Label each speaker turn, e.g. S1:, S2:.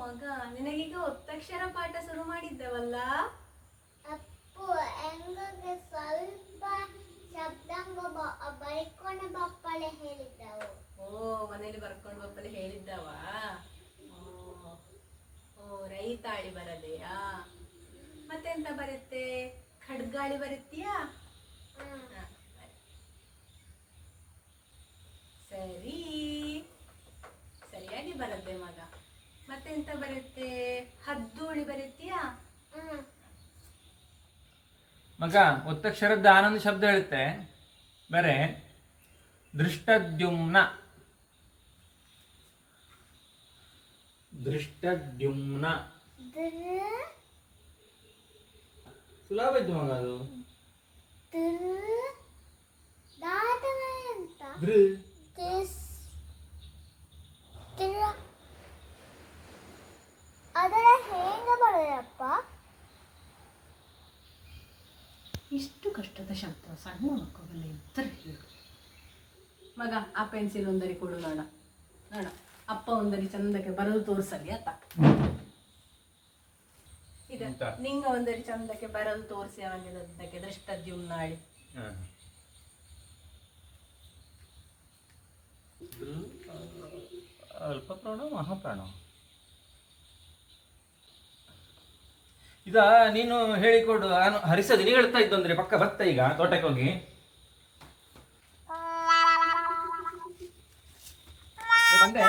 S1: ಮಗ, ನಿನಗೀಗ ಒತ್ತಕ್ಷರ ಪಾಠ ಶುರು ಮಾಡಿದ್ದವಲ್ಲ?
S2: ಅಪ್ಪು ಎಂಗಗೆ ಸ್ವಲ್ಪ ಶಬ್ದಾಂಗ ಬರ್ಕೊಂಡು ಬಪ್ಪಳೆ ಹೇಳಿದ್ದವು.
S1: ಓ, ಮನೇಲಿ ಬರ್ಕೊಂಡು ಬಪ್ಪಲೆ ಹೇಳಿದ್ದವ? ಓ, ರೈತಾಳಿ ಬರದೆಯಾ? ಮತ್ತೆಂತ ಬರುತ್ತೆ? ಖಡ್ಗಾಳಿ ಬರುತ್ತೀಯಾ? ಸರಿ, ಸರಿಯಾಗಿ ಬರುತ್ತೆ ಮಗ. ಮತ್ತೆಂತ ಬರುತ್ತೆ? ಹದ್ದೋಳಿ ಬರುತ್ತೀಯಾ?
S3: ಮಗ, ಒತ್ತಕ್ಷರದ್ದು ಆನಂದ ಶಬ್ದ ಹೇಳುತ್ತೆ. ಬರೇ ದೃಷ್ಟದ್ಯುಮ್ನ. ದೃಷ್ಟದ್ಯುಮ್ನ ಸುಲಭ ಇದ್ದು ಮಗ ಅದು.
S2: ಅದರ ಹೇಗೆ ಬರೋದಪ್ಪ?
S1: ಇಷ್ಟು ಕಷ್ಟದ ಶಬ್ದ ಸಣ್ಣ ಮಕ್ಕಳಲ್ಲ ಇದ್ದರೆ ಹೇಳು ಮಗ. ಆ ಪೆನ್ಸಿಲ್ ಒಂದರಿ ಕೊಡು ನೋಡ. ನೋಡ, ಅಪ್ಪ ಒಂದರಿ ಚಂದಕ್ಕೆ ಬರೆದು ತೋರಿಸಲಿ ಆತ. ಈಗ ನಿಂಗ ಒಂದರಿ ಚಂದಕ್ಕೆ ಬರೆದು ತೋರಿಸಿ ಅವನಿಗೆ ದೃಷ್ಟದ್ಯುಮ್ನಾಳಿ.
S3: ಅಲ್ಪ ಪ್ರಾಣ ಮಹಾಪ್ರಾಣ. ಇದ ನೀನು ಹೇಳಿಕೊಡು. ನಾನು ಹರಿಸೋದು ನೀ ಹೇಳ್ತಾ ಇದ್ದಂದ್ರೆ ಪಕ್ಕ ಬರ್ತಾ ಈಗ ತೋಟಕ್ಕೆ ಹೋಗಿ ಬಂದೆ.